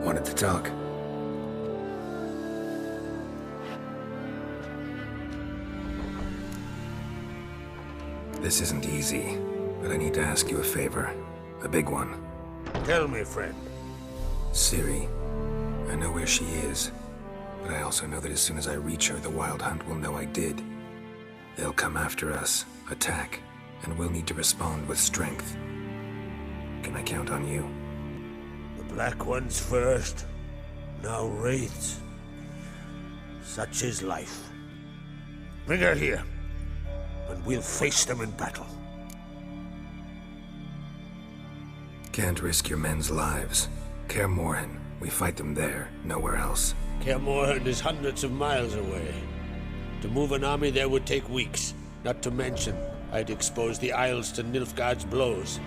Wanted to talk. This isn't easy, but I need to ask you a favor. A big one. Tell me, friend. Ciri. I know where she is, but I also know that as soon as I reach her, the Wild Hunt will know I did. They'll come after us, attack, and we'll need to respond with strength. Can I count on you? The Black Ones first, now Wraiths. Such is life. Bring her here, and we'll face them in battle. Can't risk your men's lives. Kaer Morhen, we fight them there, nowhere else. Kaer Morhen is hundreds of miles away. To move an army there would take weeks, not to mention I'd expose the Isles to Nilfgaard's blows.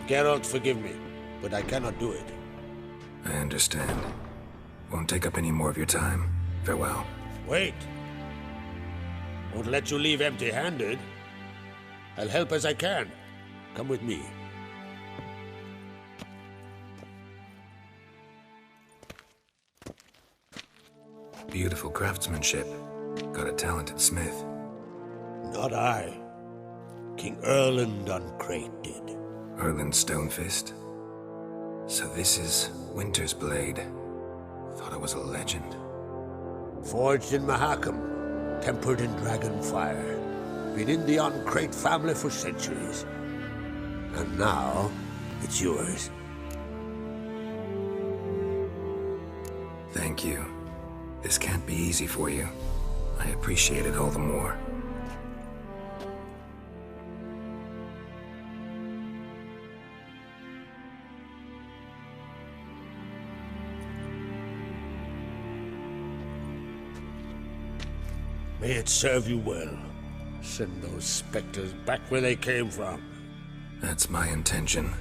Geralt, forgive me, but I cannot do it. I understand. Won't take up any more of your time. Farewell. Wait. Won't let you leave empty-handed. I'll help as I can. Come with me. Beautiful craftsmanship. Got a talented smith. Not I. King Erland Uncrate did. Erland Stonefist? So this is Winter's Blade. Thought it was a legend. Forged in Mahakam, tempered in dragon fire. Been in the Uncrate family for centuries. And now, it's yours. Thank you. This can't be easy for you. I appreciate it all the more. May it serve you well. Send those specters back where they came from. That's my intention.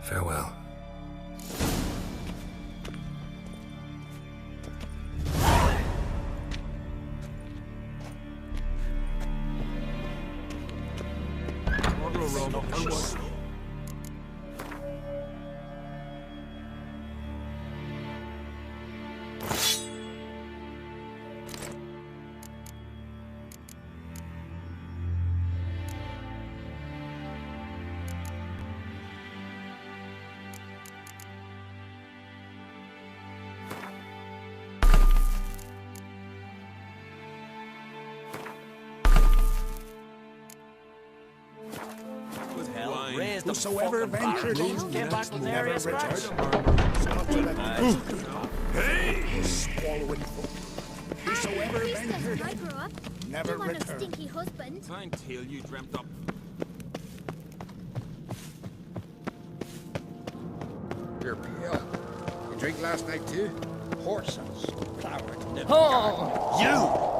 Farewell. Whosoever ventured in never returned. Hey! Swallowing folk. Whosoever ventured in never returned. Stinky husband. Fine tale you dreamt up. You're pale. You drink last night too? Horses, plowed, never. Oh! You!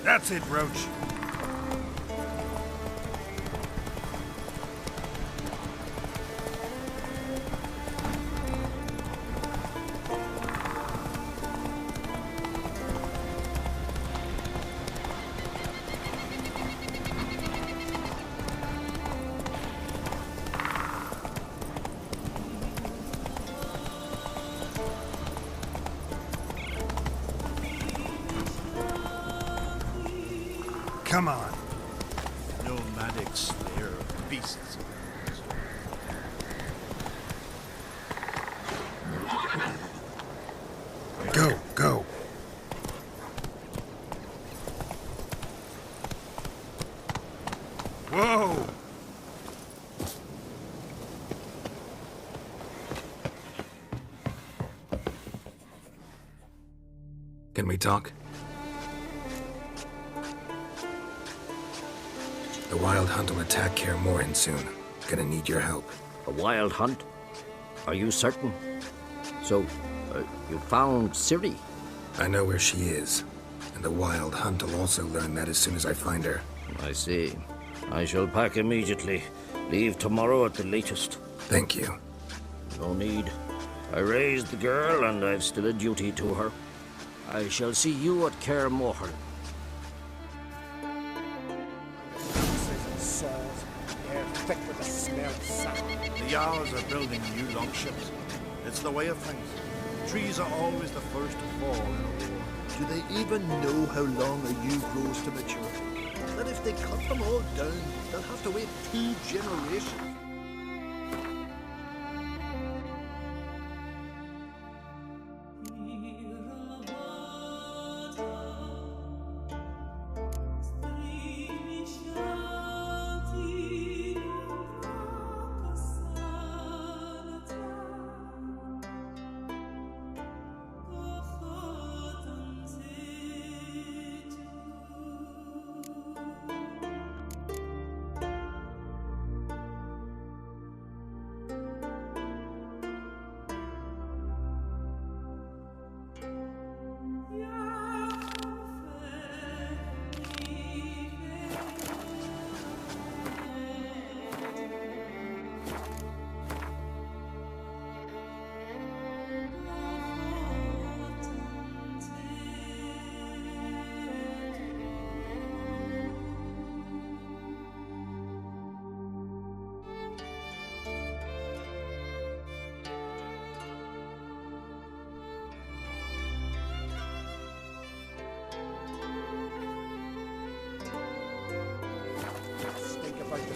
That's it, Roach. Come on. Nomadic slayer of beasts. Go, go. Whoa! Can we talk? The Wild Hunt will attack Kaer Morhen soon. Gonna need your help. A wild hunt? Are you certain? So, you found Ciri? I know where she is, and the Wild Hunt will also learn that as soon as I find her. I see. I shall pack immediately. Leave tomorrow at the latest. Thank you. No need. I raised the girl, and I've still a duty to her. I shall see you at Kaer Morhen. They're thick with the smell of sap. The Jarls are building new longships. It's the way of things. Trees are always the first to fall in a war. Do they even know how long a yew grows to maturity? That if they cut them all down, they'll have to wait 2 generations.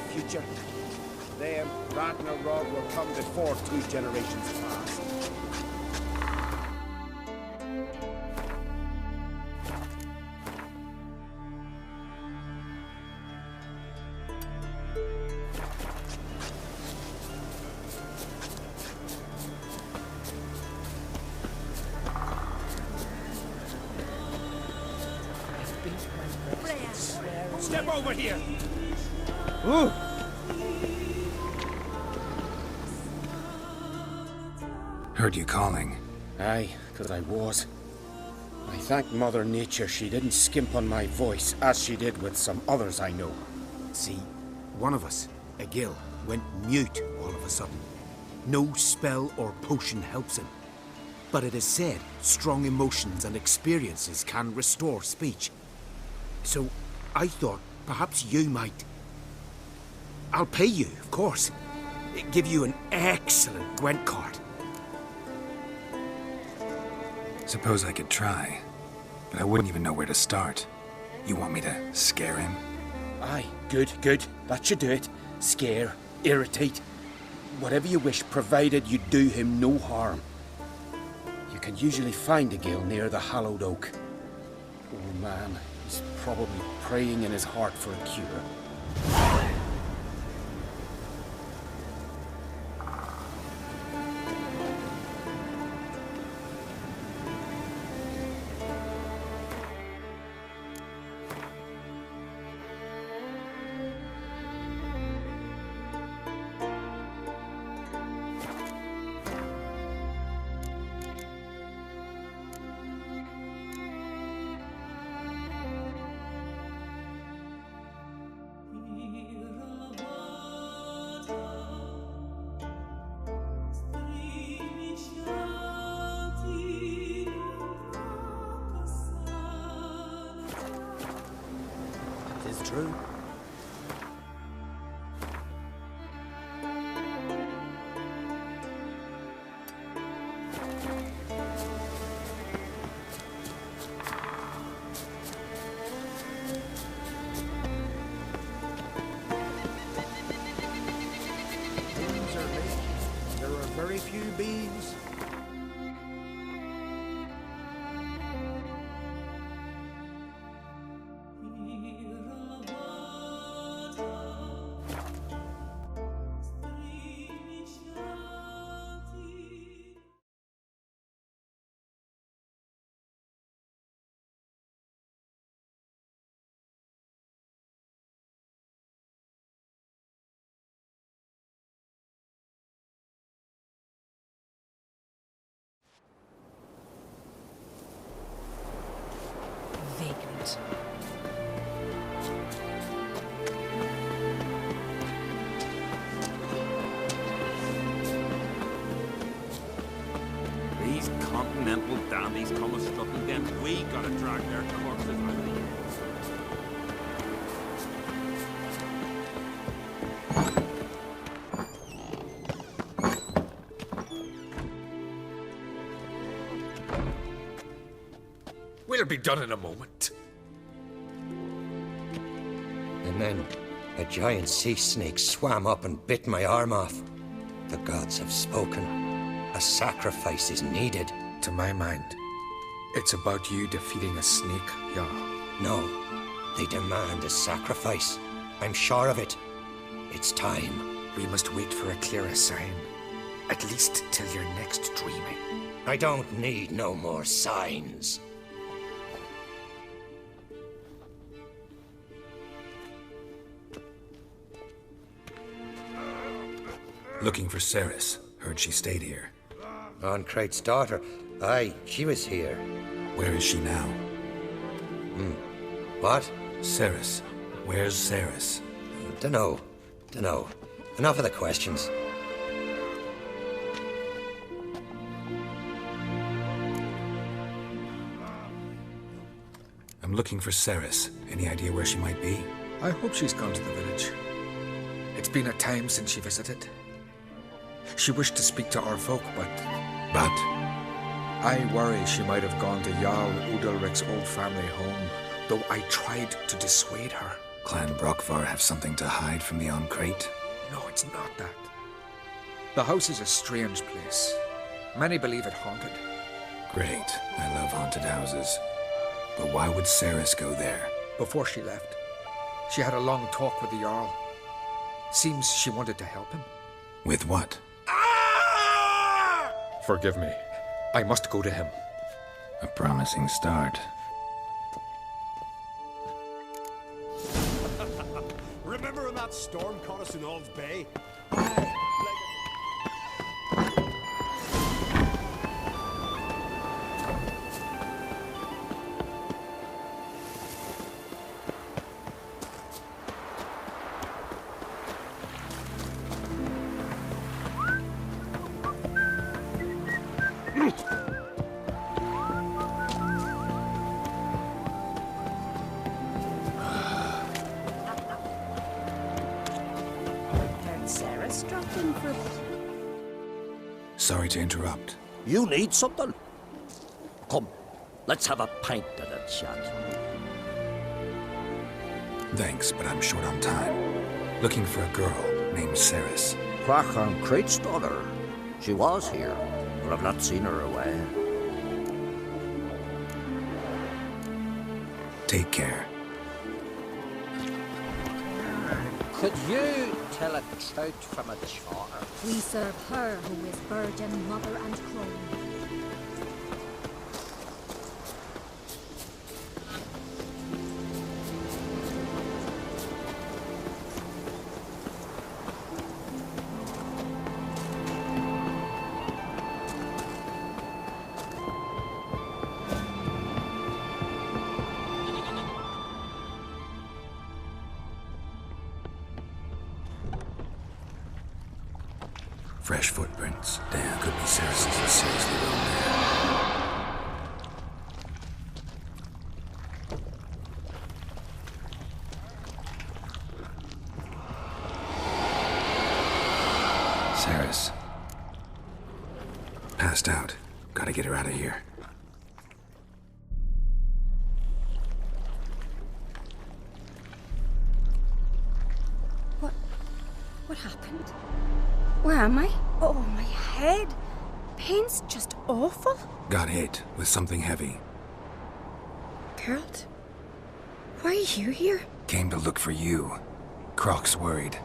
Future. Then Ragnarok will come before 2 generations pass. Step over here! Ooh! Heard you calling. Aye, 'cause I was. I thank Mother Nature she didn't skimp on my voice, as she did with some others I know. See, one of us, a Gil, went mute all of a sudden. No spell or potion helps him. But it is said strong emotions and experiences can restore speech. So I thought perhaps you might... I'll pay you, of course. Give you an excellent Gwent card. Suppose I could try, but I wouldn't even know where to start. You want me to scare him? Aye, good, good. That should do it. Scare, irritate, whatever you wish, provided you do him no harm. You can usually find a Gale near the hallowed oak. Oh man, he's probably praying in his heart for a cure. True. Beans are late. There are very few beans. these continental dandies come a strutting, then we gotta drag their corpses out of the air. We'll be done in a moment. And then a giant sea snake swam up and bit my arm off. The gods have spoken. A sacrifice is needed. To my mind, it's about you defeating a snake, Jarl. No, they demand a sacrifice. I'm sure of it. It's time. We must wait for a clearer sign. At least till your next dreaming. I don't need no more signs. Looking for Ceres. Heard she stayed here. Ancrate's daughter. Aye, she was here. Where is she now? What? Ceres. Where's Ceres? Dunno. Enough of the questions. I'm looking for Ceres. Any idea where she might be? I hope she's gone to the village. It's been a time since she visited. She wished to speak to our folk, but I worry she might have gone to Jarl Udalric's old family home, though I tried to dissuade her. Clan Brockvar have something to hide from the Ancrate? No, it's not that. The house is a strange place. Many believe it haunted. Great. I love haunted houses. But why would Ceres go there? Before she left, she had a long talk with the Jarl. Seems she wanted to help him. With what? Forgive me. I must go to him. A promising start. Remember when that storm caught us in Ald's Bay? Sorry to interrupt. You need something? Come, let's have a pint and a chat. Thanks, but I'm short on time. Looking for a girl named Ceres. Ancrate's daughter. She was here, but I've not seen her away. Take care. Could you tell a trout from a char? We serve her who is virgin, mother, and crone. Fresh footprints. Damn, could be Ceres is seriously wrong there. Ceres. Passed out. Gotta get her out of here. What happened? Where am I? Oh, my head. Pain's just awful. Got hit with something heavy. Geralt? Why are you here? Came to look for you. Croc's worried.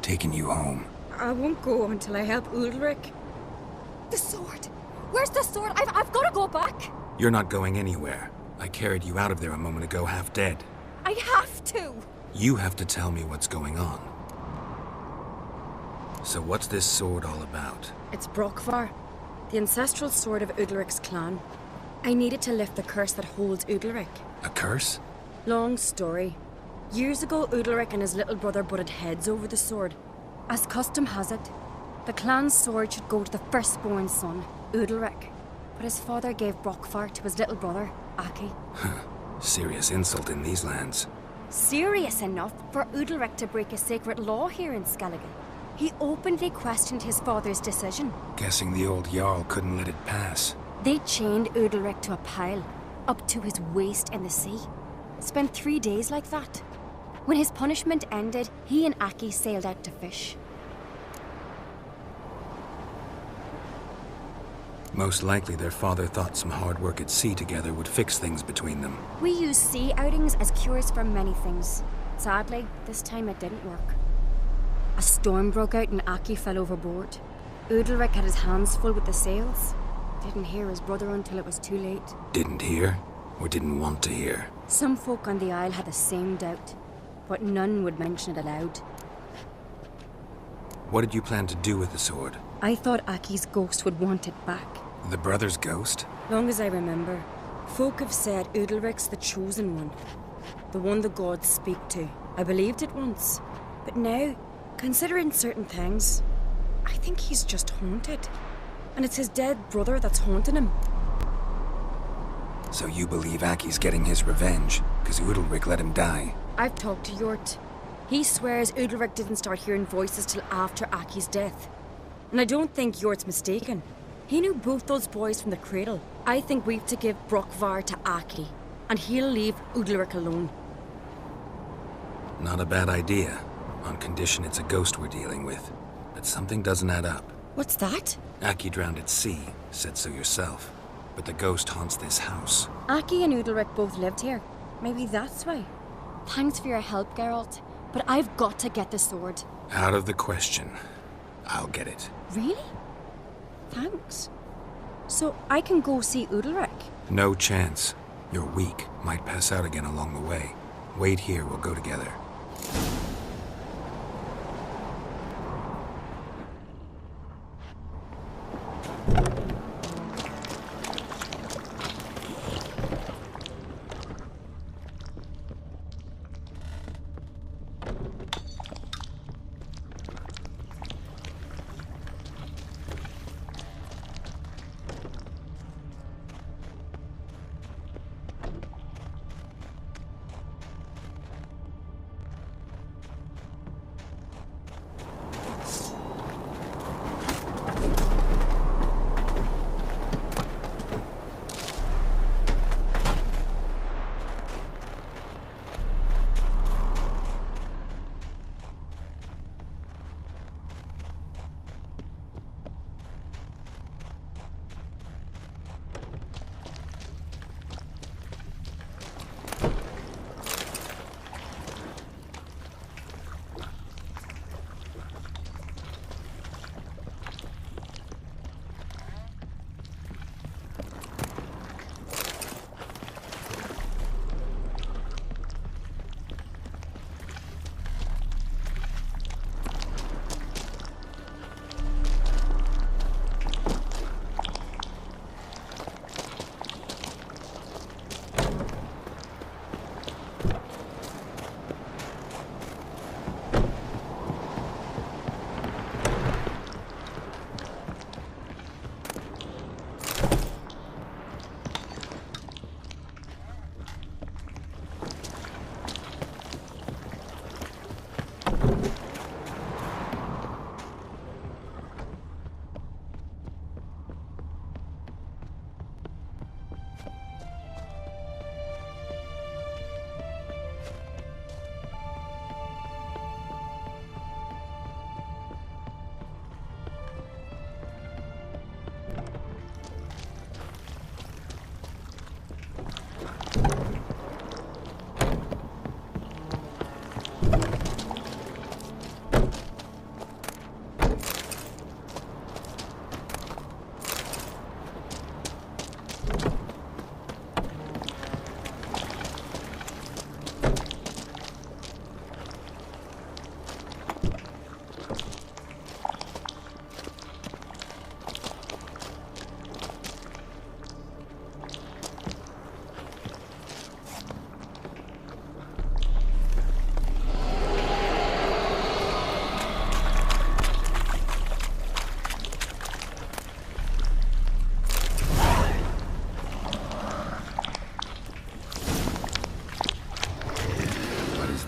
Taking you home. I won't go until I help Ulrich. The sword! Where's the sword? I've got to go back! You're not going anywhere. I carried you out of there a moment ago half dead. I have to! You have to tell me what's going on. So what's this sword all about? It's Brockvar, the ancestral sword of Udalric's clan. I needed to lift the curse that holds Udalric. A curse? Long story. Years ago, Udalric and his little brother butted heads over the sword. As custom has it, the clan's sword should go to the firstborn son, Udalric. but his father gave Brockfar to his little brother, Aki. Serious insult in these lands. Serious enough for Udalric to break a sacred law here in Skillege. He openly questioned his father's decision. Guessing the old Jarl couldn't let it pass. They chained Udalric to a pile, up to his waist in the sea. Spent 3 days like that. When his punishment ended, he and Aki sailed out to fish. Most likely their father thought some hard work at sea together would fix things between them. We use sea outings as cures for many things. Sadly, this time it didn't work. A storm broke out and Aki fell overboard. Udalric had his hands full with the sails. Didn't hear his brother until it was too late. Didn't hear? Or didn't want to hear? Some folk on the Isle had the same doubt, but none would mention it aloud. What did you plan to do with the sword? I thought Aki's ghost would want it back. The brother's ghost? Long as I remember, folk have said Udalric's the chosen one. The one the gods speak to. I believed it once. But now, considering certain things, I think he's just haunted. And it's his dead brother that's haunting him. So you believe Aki's getting his revenge, because Udalric let him die? I've talked to Yort. He swears Udalric didn't start hearing voices till after Aki's death. And I don't think Yort's mistaken. He knew both those boys from the cradle. I think we've to give Brockvar to Aki, and he'll leave Udalric alone. Not a bad idea, on condition it's a ghost we're dealing with. But something doesn't add up. What's that? Aki drowned at sea, said so yourself. But the ghost haunts this house. Aki and Udalric both lived here. Maybe that's why. Thanks for your help, Geralt. But I've got to get the sword. Out of the question. I'll get it. Really? Thanks. So I can go see Udalric? No chance. You're weak. Might pass out again along the way. Wait here, we'll go together.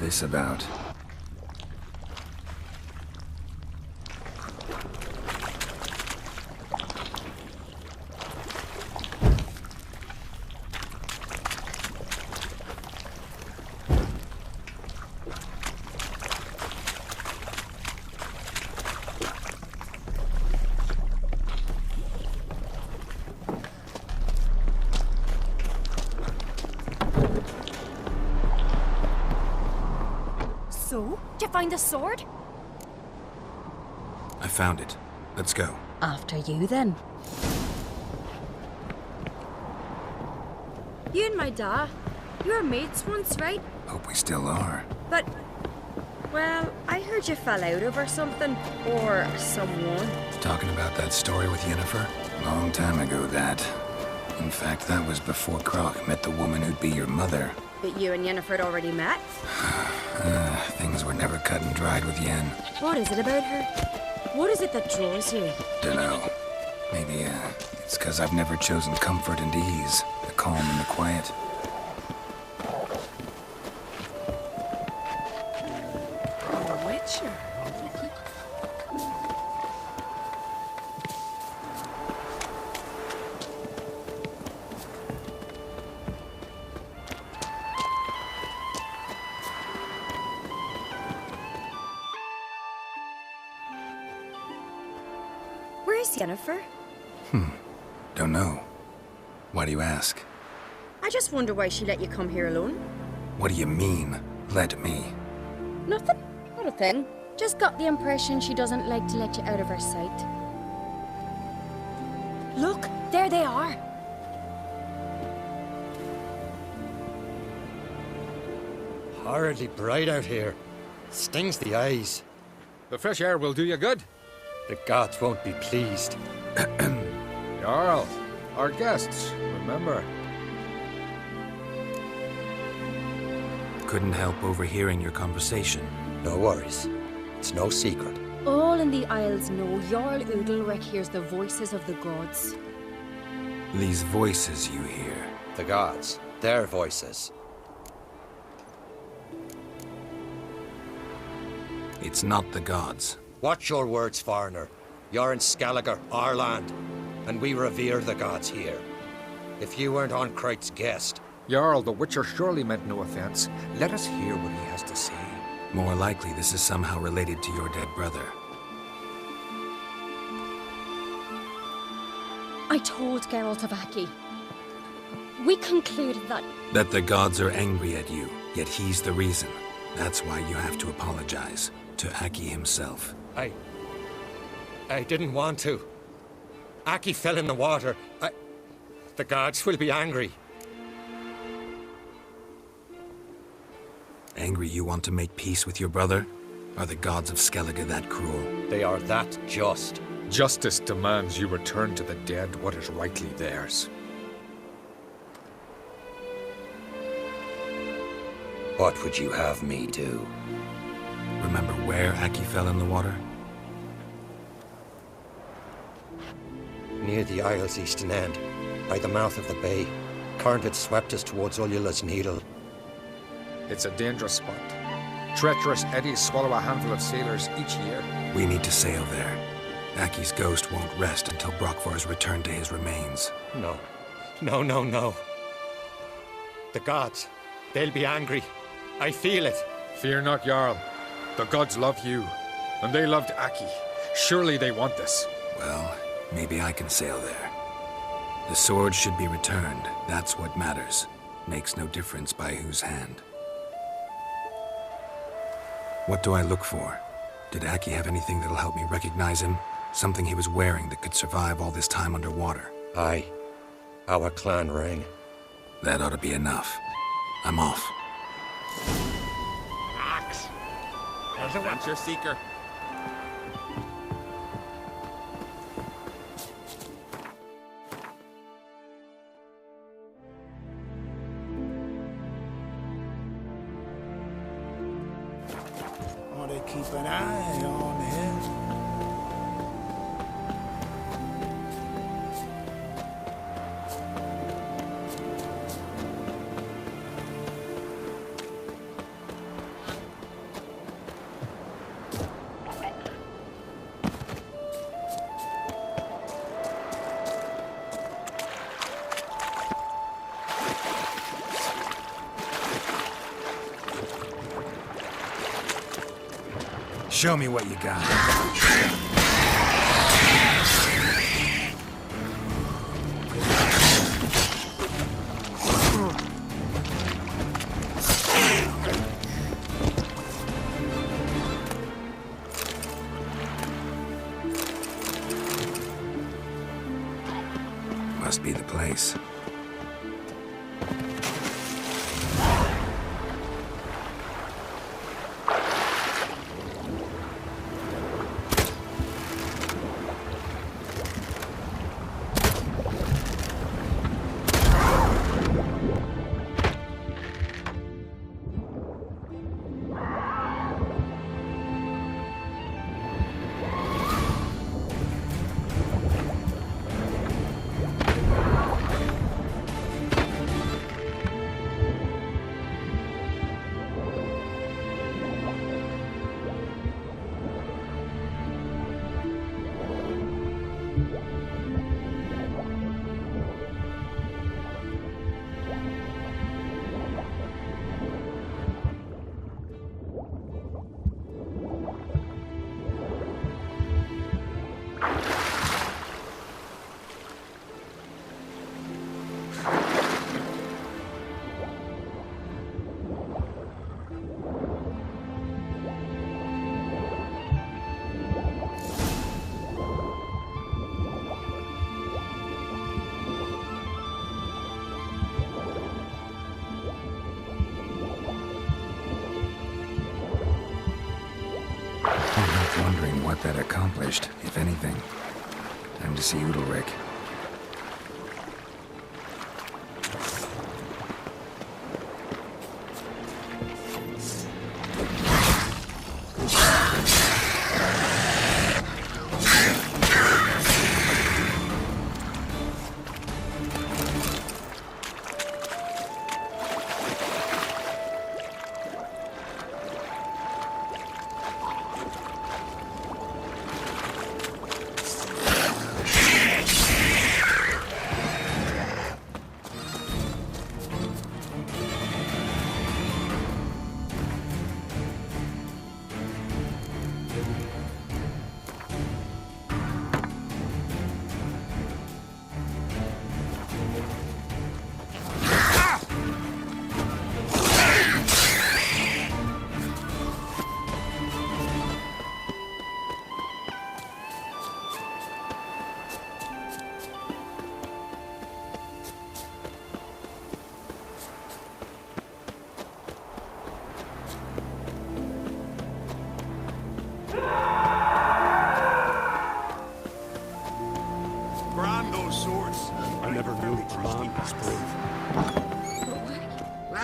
this about? So, did you find the sword? I found it. Let's go. After you, then. You and my da, you were mates once, right? Hope we still are. But, well, I heard you fell out over something. Or someone. Talking about that story with Yennefer? Long time ago, that. In fact, that was before Croc met the woman who'd be your mother. But you and Yennefer had already met? Things were never cut and dried with Yen. What is it about her? What is it that draws you? Dunno. Maybe, it's because I've never chosen comfort and ease. The calm and the quiet. A witcher. Where's Yennefer? Don't know. Why do you ask? I just wonder why she let you come here alone. What do you mean, let me? Nothing. Not a thing. Just got the impression she doesn't like to let you out of her sight. Look, there they are. Horridly bright out here. Stings the eyes. The fresh air will do you good. The gods won't be pleased. Jarl, our guests, remember. Couldn't help overhearing your conversation. No worries. It's no secret. All in the Isles know Jarl Udalric hears the voices of the gods. These voices you hear. The gods. Their voices. It's not the gods. Watch your words, foreigner. You're in Skillege, our land, and we revere the gods here. If you weren't on Kright's guest... Jarl, the Witcher surely meant no offense. Let us hear what he has to say. More likely this is somehow related to your dead brother. I told Geralt of Aki. We concluded that... That the gods are angry at you, yet he's the reason. That's why you have to apologize. To Aki himself. I didn't want to. Aki fell in the water. The gods will be angry. Angry you want to make peace with your brother? Are the gods of Skillege that cruel? They are that just. Justice demands you return to the dead what is rightly theirs. What would you have me do? Remember where Aki fell in the water? Near the Isle's eastern end, by the mouth of the bay. Current had swept us towards Ullula's Needle. It's a dangerous spot. Treacherous eddies swallow a handful of sailors each year. We need to sail there. Aki's ghost won't rest until Brokvar's returned to his remains. No. No. The gods, they'll be angry. I feel it. Fear not, Jarl. The gods love you, and they loved Aki. Surely they want this. Well, maybe I can sail there. The sword should be returned. That's what matters. Makes no difference by whose hand. What do I look for? Did Aki have anything that'll help me recognize him? Something he was wearing that could survive all this time underwater? Aye. Our clan ring. That ought to be enough. I'm off. Axe! There's a adventure seeker. Want to keep an eye on him. Show me what you got. Must be the place. Wondering what that accomplished, if anything. Time to see Udalric.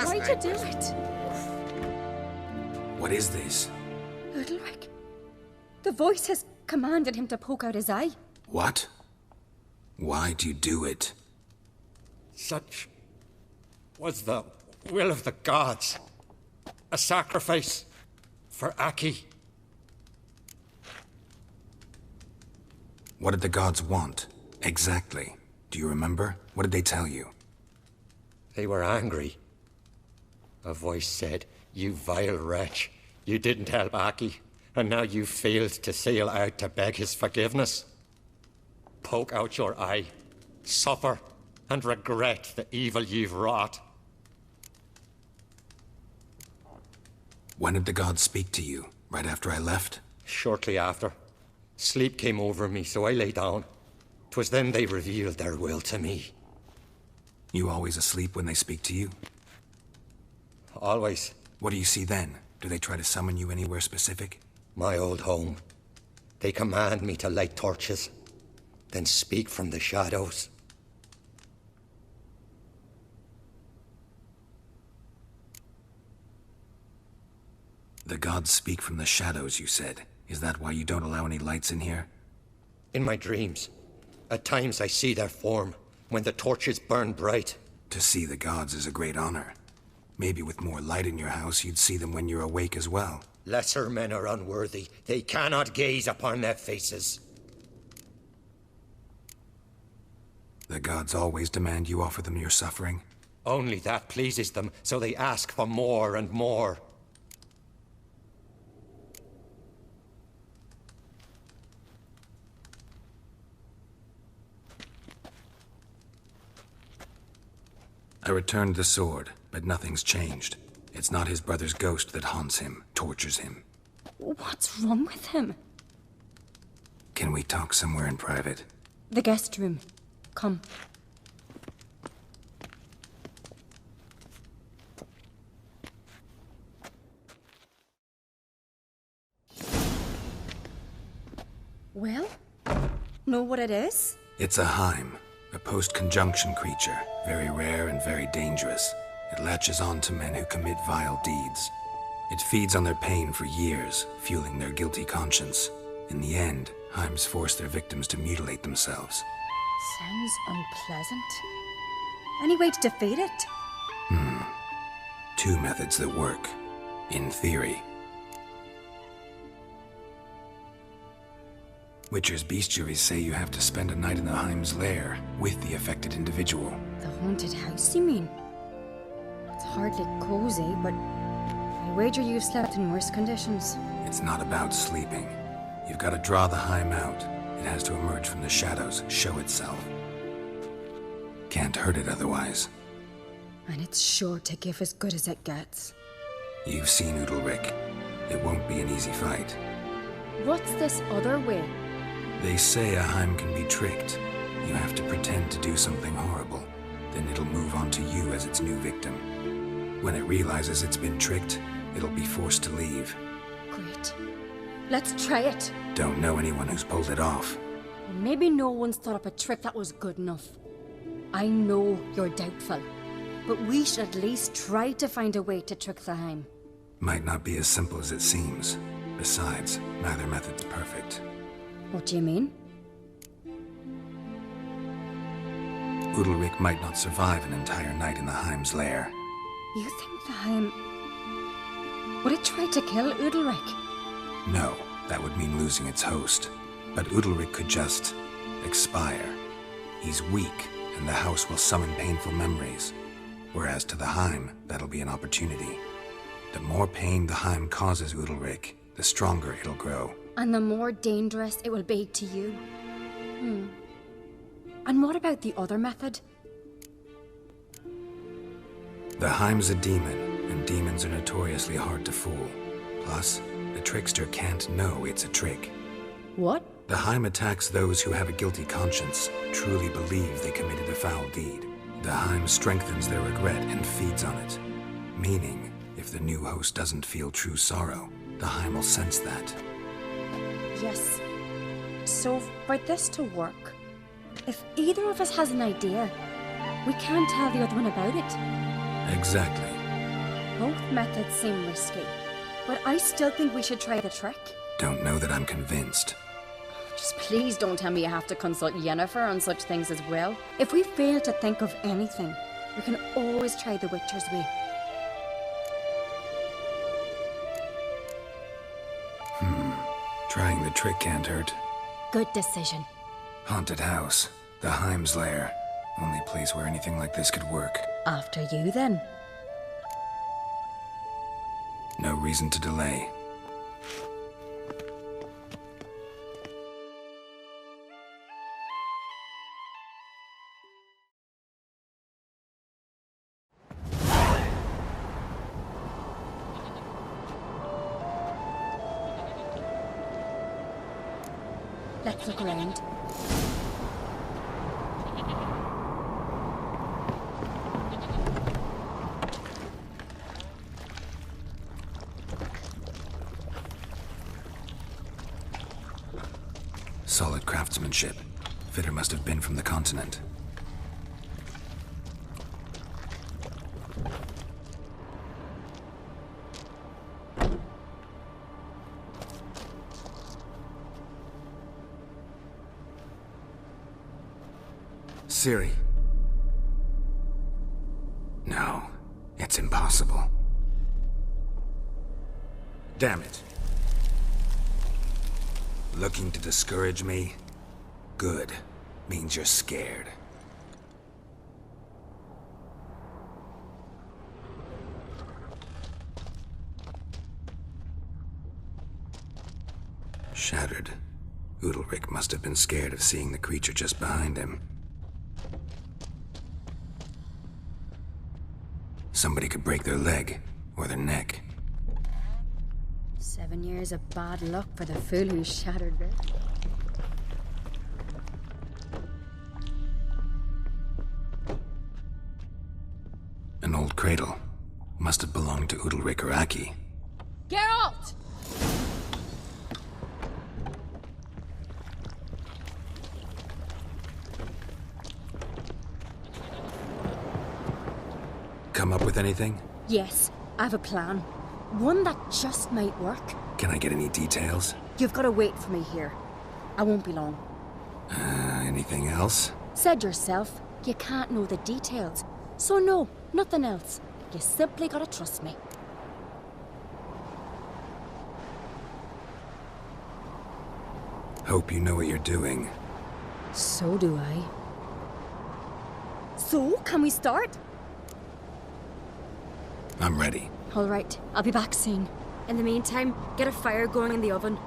Why'd you do it? What is this? Udalric. The voice has commanded him to poke out his eye. What? Why'd you do it? Such was the will of the gods. A sacrifice for Aki. What did the gods want? Exactly. Do you remember? What did they tell you? They were angry. A voice said, "You vile wretch. You didn't help Aki, and now you failed to sail out to beg his forgiveness. Poke out your eye, suffer, and regret the evil you've wrought." When did the gods speak to you? Right after I left? Shortly after. Sleep came over me, so I lay down. 'Twas then they revealed their will to me. You always asleep when they speak to you? Always. What do you see then? Do they try to summon you anywhere specific? My old home. They command me to light torches, then speak from the shadows. The gods speak from the shadows, you said. Is that why you don't allow any lights in here? In my dreams. At times I see their form, when the torches burn bright. To see the gods is a great honor. Maybe with more light in your house, you'd see them when you're awake as well. Lesser men are unworthy. They cannot gaze upon their faces. The gods always demand you offer them your suffering? Only that pleases them, so they ask for more and more. I returned the sword, but nothing's changed. It's not his brother's ghost that haunts him, tortures him. What's wrong with him? Can we talk somewhere in private? The guest room. Come. Well, know what it is? It's a Heim, a post-conjunction creature, very rare and very dangerous. It latches on to men who commit vile deeds. It feeds on their pain for years, fueling their guilty conscience. In the end, Heims force their victims to mutilate themselves. Sounds unpleasant. Any way to defeat it? Two methods that work, in theory. Witcher's bestiaries say you have to spend a night in the Heim's lair with the affected individual. The haunted house, you mean? It's hardly cozy, but I wager you've slept in worse conditions. It's not about sleeping. You've got to draw the Heim out. It has to emerge from the shadows, show itself. Can't hurt it otherwise. And it's sure to give as good as it gets. You've seen Udalric. It won't be an easy fight. What's this other way? They say a Heim can be tricked. You have to pretend to do something horrible. Then it'll move on to you as its new victim. When it realizes it's been tricked, it'll be forced to leave. Great. Let's try it. Don't know anyone who's pulled it off. Well, maybe no one's thought up a trick that was good enough. I know you're doubtful, but we should at least try to find a way to trick the Heim. Might not be as simple as it seems. Besides, neither method's perfect. What do you mean? Udalric might not survive an entire night in the Heim's lair. You think the Heim... Would it try to kill Udalric? No, that would mean losing its host. But Udalric could just... expire. He's weak, and the house will summon painful memories. Whereas to the Heim, that'll be an opportunity. The more pain the Heim causes Udalric, the stronger it'll grow. And the more dangerous it will be to you. And what about the other method? The Heim's a demon, and demons are notoriously hard to fool. Plus, the trickster can't know it's a trick. What? The Heim attacks those who have a guilty conscience, truly believe they committed a foul deed. The Heim strengthens their regret and feeds on it. Meaning, if the new host doesn't feel true sorrow, the Heim will sense that. Yes. So, for this to work, if either of us has an idea, we can't tell the other one about it. Exactly. Both methods seem risky, but I still think we should try the trick. Don't know that I'm convinced. Just please don't tell me you have to consult Yennefer on such things as well. If we fail to think of anything, we can always try the Witcher's way. Trying the trick can't hurt. Good decision. Haunted house. The Heim's lair. Only place where anything like this could work. After you, then. No reason to delay. Let's look around. Solid craftsmanship. Fitter must have been from the continent. Ciri. No, it's impossible. Damn it. Looking to discourage me? Good. Means you're scared. Shattered. Udalric must have been scared of seeing the creature just behind him. somebody could break their leg or their neck. 7 years of bad luck for the fool who shattered it. An old cradle. Must have belonged to Udalric or Aki. Geralt! Come up with anything? Yes, I have a plan. One that just might work. Can I get any details? You've got to wait for me here. I won't be long. Anything else? Said yourself, you can't know the details. So no, nothing else. You simply gotta trust me. Hope you know what you're doing. So do I. So, can we start? I'm ready. All right, I'll be back soon. In the meantime, get a fire going in the oven.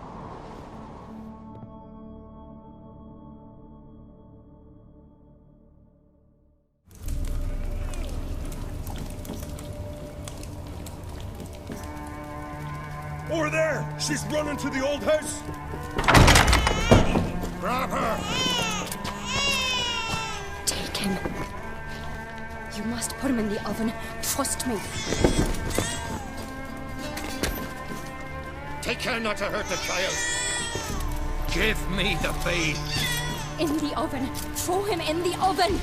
Over there! She's running to the old house! Grab her! Take him. You must put him in the oven. Trust me. Take care not to hurt the child. Give me the babe. In the oven. Throw him in the oven.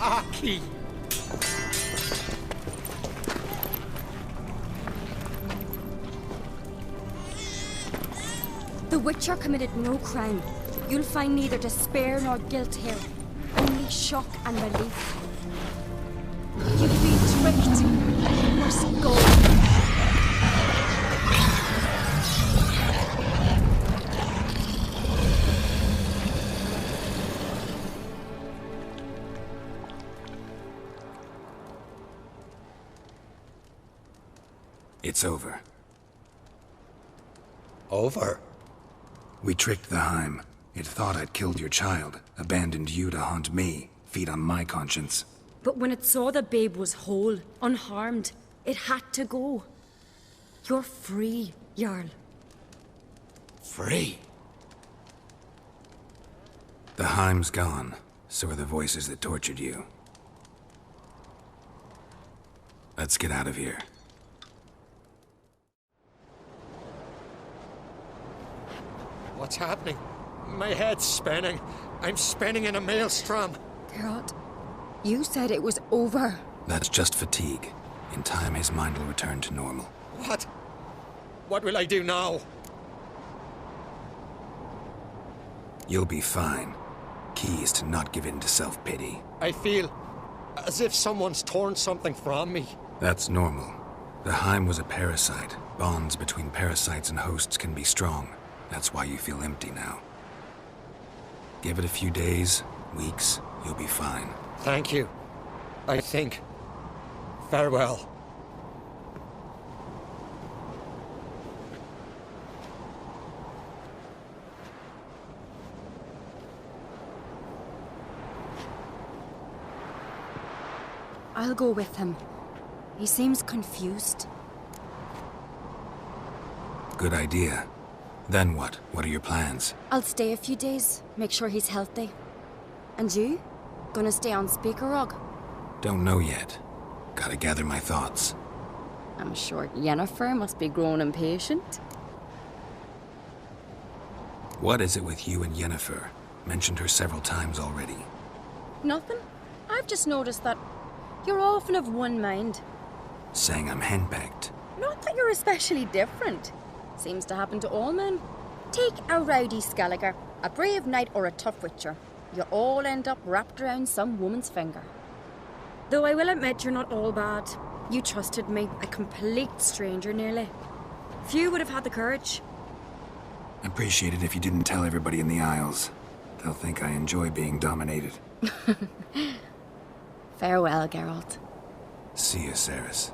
Aki! The Witcher committed no crime. You'll find neither despair nor guilt here. Only shock and relief. You've been tricked. You must go. It's over. Over? We tricked the Heim. It thought I'd killed your child, abandoned you to haunt me, feed on my conscience. But when it saw the babe was whole, unharmed, it had to go. You're free, Jarl. Free? The Heim's gone, so are the voices that tortured you. Let's get out of here. What's happening? My head's spinning. I'm spinning in a maelstrom. Geralt, you said it was over. That's just fatigue. In time, his mind will return to normal. What? What will I do now? You'll be fine. Key is to not give in to self-pity. I feel as if someone's torn something from me. That's normal. The Heim was a parasite. Bonds between parasites and hosts can be strong. That's why you feel empty now. Give it a few days, weeks, you'll be fine. Thank you. I think. Farewell. I'll go with him. He seems confused. Good idea. Then what? What are your plans? I'll stay a few days, make sure he's healthy. And you? Gonna stay on Speaker Rog? Don't know yet. Gotta gather my thoughts. I'm sure Yennefer must be growing impatient. What is it with you and Yennefer? Mentioned her several times already. Nothing. I've just noticed that you're often of one mind. Saying I'm henpecked. Not that you're especially different. Seems to happen to all men. Take a rowdy Skillege, a brave knight or a tough witcher. You all end up wrapped around some woman's finger. Though I will admit you're not all bad. You trusted me, a complete stranger nearly. Few would have had the courage. Appreciate it if you didn't tell everybody in the Isles. They'll think I enjoy being dominated. Farewell, Geralt. See you, Ceres.